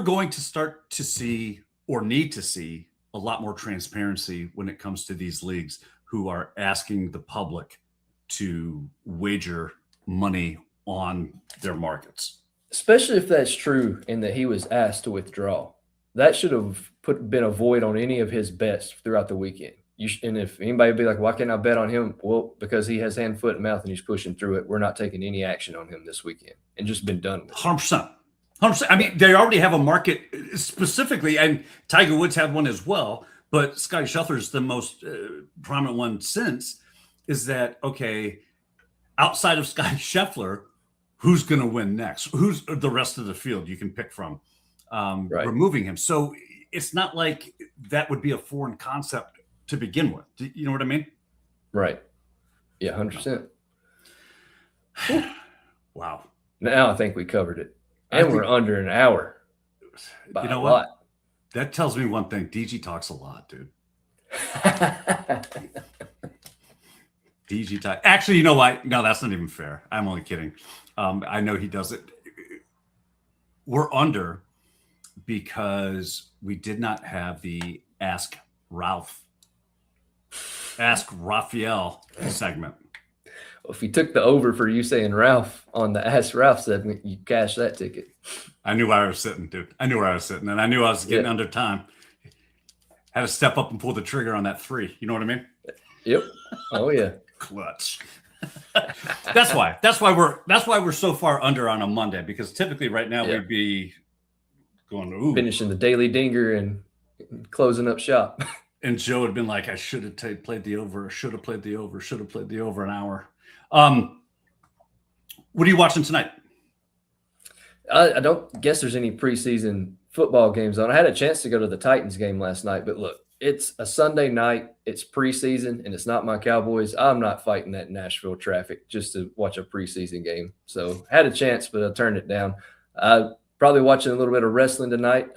going to start to see, or need to see, a lot more transparency when it comes to these leagues who are asking the public to wager money on their markets. Especially if that's true and that he was asked to withdraw. That should have been a void on any of his bets throughout the weekend. And if anybody would be like, why can't I bet on him? Well, because he has hand, foot, and mouth and he's pushing through it. We're not taking any action on him this weekend, and just been done with it. 100%. 100%. I mean, they already have a market specifically, and Tiger Woods had one as well, but Scotty Scheffler is the most prominent one since, is that, okay, outside of Scotty Scheffler, who's going to win next? Who's the rest of the field you can pick from, removing him? So it's not like that would be a foreign concept to begin with. Do you know what I mean? Right. Yeah, 100%. Wow. Now I think we covered it. And we're under an hour. You know what? That tells me one thing. DG talks a lot, dude. DG talk. Actually, you know what? No, that's not even fair. I'm only kidding. I know he does it. we're under because we did not have the Ask Raphael segment. Well, if you took the over for you saying Ralph on the Ask Ralph segment, you cash that ticket. I knew where I was sitting, dude. I knew where I was sitting, and I knew I was getting under time. Had to step up and pull the trigger on that 3. You know what I mean? Yep. Oh yeah. Clutch. That's why we're so far under on a Monday, because typically right now we'd be going, ooh, finishing the daily dinger and closing up shop. And Joe had been like, I should have played the over, should have played the over an hour. What are you watching tonight? I don't guess there's any preseason football games on. I had a chance to go to the Titans game last night, but look, it's a Sunday night, it's preseason, and it's not my Cowboys. I'm not fighting that Nashville traffic just to watch a preseason game. So I had a chance, but I turned it down. Probably watching a little bit of wrestling tonight.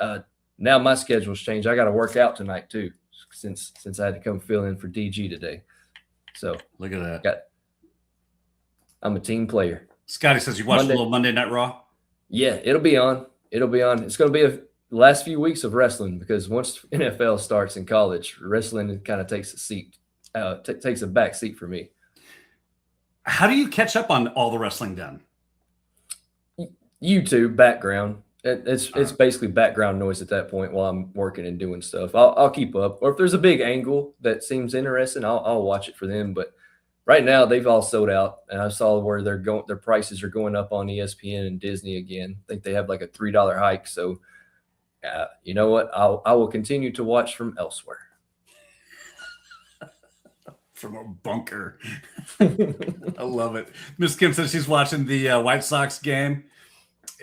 Now my schedule's changed. I got to work out tonight too, since I had to come fill in for DG today. So look at that. I'm a team player. Scotty says you watched a little Monday Night Raw. Yeah, it'll be on. It's going to be the last few weeks of wrestling, because once NFL starts in college, wrestling kind of takes a seat, takes a back seat for me. How do you catch up on all the wrestling then? YouTube background. It's basically background noise at that point while I'm working and doing stuff. I'll keep up, or if there's a big angle that seems interesting, I'll watch it for them. But right now they've all sold out, and I saw where their prices are going up on ESPN and Disney again. I think they have like a $3 hike. So you know what? I will continue to watch from elsewhere. From a bunker. I love it. Miss Kim says she's watching the White Sox game.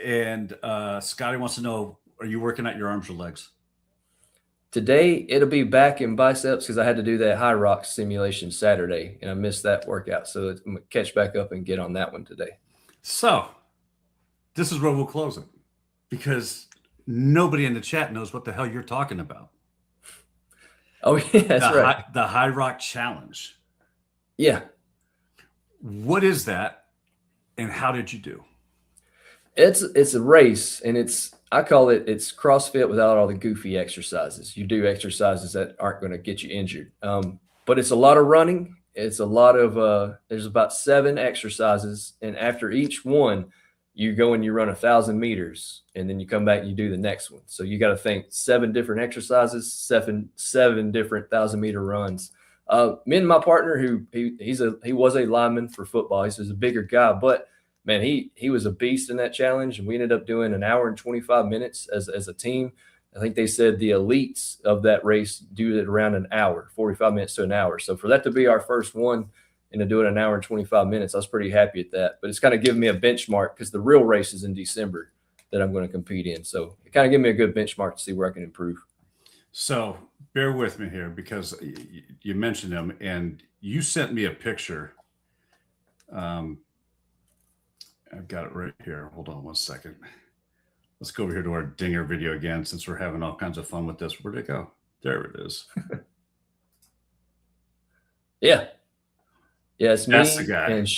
And Scotty wants to know, are you working out your arms or legs? Today, it'll be back in biceps, because I had to do that high rock simulation Saturday, and I missed that workout. So I'm going to catch back up and get on that one today. So this is where we'll close it, because nobody in the chat knows what the hell you're talking about. Oh, yeah, that's right. The High Rock Challenge. Yeah. What is that, and how did you do? It's a race, and I call it's CrossFit without all the goofy exercises. You do exercises that aren't going to get you injured. But it's a lot of running. It's a lot of there's about 7 exercises, and after each one, you go and you run 1,000 meters, and then you come back and you do the next one. So you got to think 7 different exercises, seven different 1,000-meter runs. Me and my partner, he was a lineman for football. He's a bigger guy, but man, he was a beast in that challenge, and we ended up doing an hour and 25 minutes as a team. I think they said the elites of that race do it around an hour, 45 minutes to an hour. So for that to be our first one and to do it an hour and 25 minutes, I was pretty happy at that. But it's kind of given me a benchmark, because the real race is in December that I'm going to compete in. So it kind of gave me a good benchmark to see where I can improve. So bear with me here, because you mentioned him, and you sent me a picture. I've got it right here. Hold on one second. Let's go over here to our dinger video again, since we're having all kinds of fun with this. Where'd it go? There it is. Yeah. Yeah, it's That's me the guy. and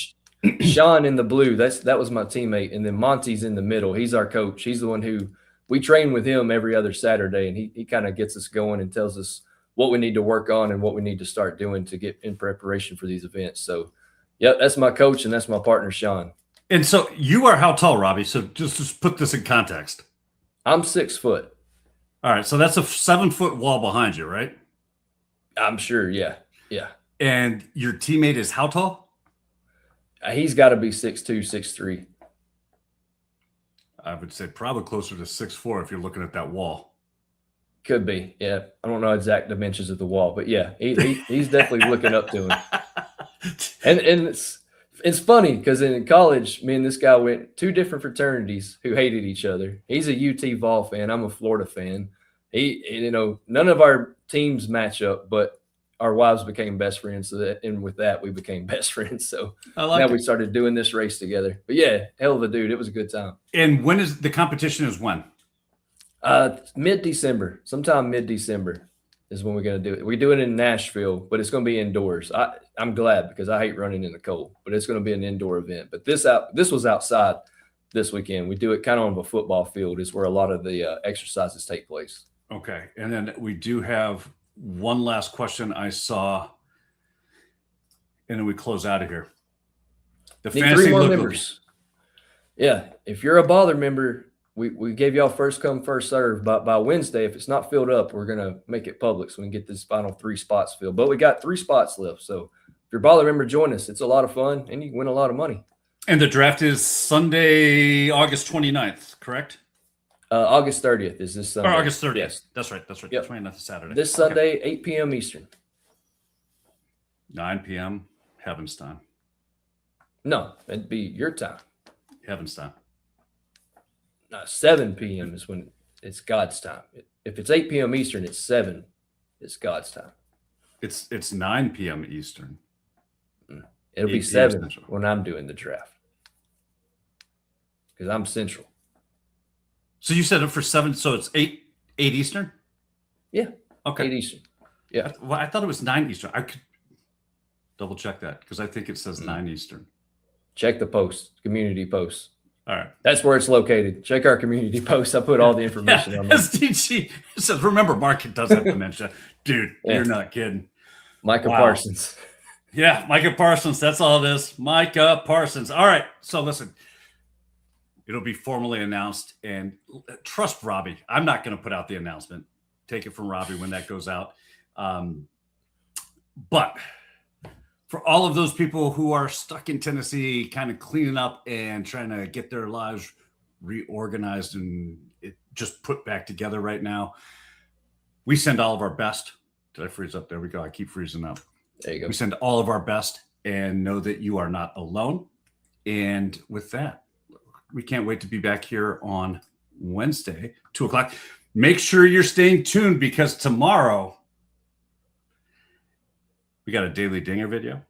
Sean in the blue. That was my teammate. And then Monty's in the middle. He's our coach. He's the one who we train with him every other Saturday, and he kind of gets us going and tells us what we need to work on and what we need to start doing to get in preparation for these events. So, yeah, that's my coach, and that's my partner, Sean. And so you are how tall, Robbie? So just put this in context. I'm 6 foot. All right. So that's a 7-foot wall behind you, right? I'm sure. Yeah. Yeah. And your teammate is how tall? He's got to be 6'2", 6'3". I would say probably closer to 6'4" if you're looking at that wall. Could be. Yeah. I don't know exact dimensions of the wall, but yeah, he's definitely looking up to him. And it's funny, because in college, me and this guy went 2 different fraternities who hated each other. He's a UT Vol fan. I'm a Florida fan. None of our teams match up, but our wives became best friends. And with that, we became best friends. So now we started doing this race together. But yeah, hell of a dude. It was a good time. And when is the competition? Is when? Mid-December. Sometime mid-December is when we're going to do it. We do it in Nashville, but it's going to be indoors. I'm glad, because I hate running in the cold, but it's going to be an indoor event. But this was outside. this weekend. We do it kind of on the football field is where a lot of the exercises take place. Okay. And then we do have one last question I saw, and then we close out of here. The Need fantasy 3 more look members. Yeah. If you're a bother member, we gave y'all first come, first serve. But by Wednesday, if it's not filled up, we're going to make it public so we can get this final 3 spots filled. But we got 3 spots left. So if you're a bother member, join us. It's a lot of fun, and you can win a lot of money. And the draft is Sunday, August 29th, correct? August 30th is this Sunday. Or August 30th. Yes. That's right. That's right. Yep. 29th is Saturday. This Sunday, 8 p.m. Eastern. 9 p.m. Heaven's time. No, it'd be your time. Heaven's time. 7 p.m. is when it's God's time. If it's 8 p.m. Eastern, it's 7. It's God's time. It's 9 p.m. Eastern. It'll be 7 when I'm doing the draft because I'm Central. So you set it for 7, so it's 8 Eastern? Yeah. Okay. 8 Eastern. Yeah. Well, I thought it was 9 Eastern. I could double check that because I think it says 9 Eastern. Check the post, community post. All right. That's where it's located. Check our community post. I put all the information on there. SDG says, remember, Mark does have dementia. Dude, you're not kidding. Micah Parsons. Yeah, Micah Parsons. That's all it is. Micah Parsons. All right. So listen, it'll be formally announced, and trust Robby. I'm not going to put out the announcement. Take it from Robby when that goes out. But for all of those people who are stuck in Tennessee, kind of cleaning up and trying to get their lives reorganized and just put back together right now, we send all of our best. Did I freeze up? There we go. I keep freezing up. There you go. We send all of our best and know that you are not alone. And with that, we can't wait to be back here on Wednesday, 2:00. Make sure you're staying tuned because tomorrow we got a Daily Dinger video.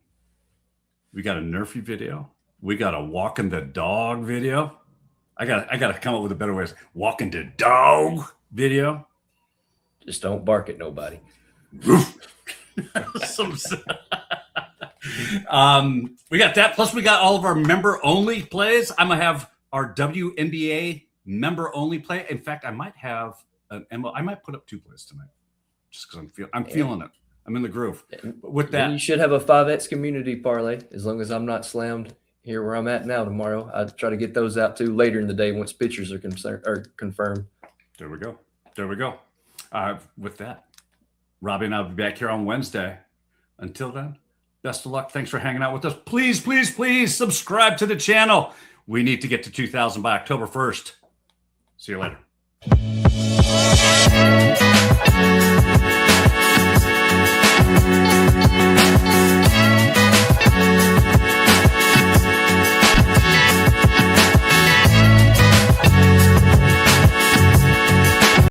We got a Nerfy video. We got a Walking the Dog video. I got to come up with a better way. Walking the Dog video. Just don't bark at nobody. We got that. Plus, we got all of our member-only plays. I'm gonna have our WNBA member-only play. In fact, I might have I might put up 2 plays tonight, just because I'm feeling it. I'm in the groove. But with that, you should have a 5X community parlay. As long as I'm not slammed here where I'm at now tomorrow, I'll try to get those out too later in the day once pictures are confirmed. There we go. With that, Robby and I will be back here on Wednesday. Until then, best of luck. Thanks for hanging out with us. Please, please, please subscribe to the channel. We need to get to 2,000 by October 1st. See you later.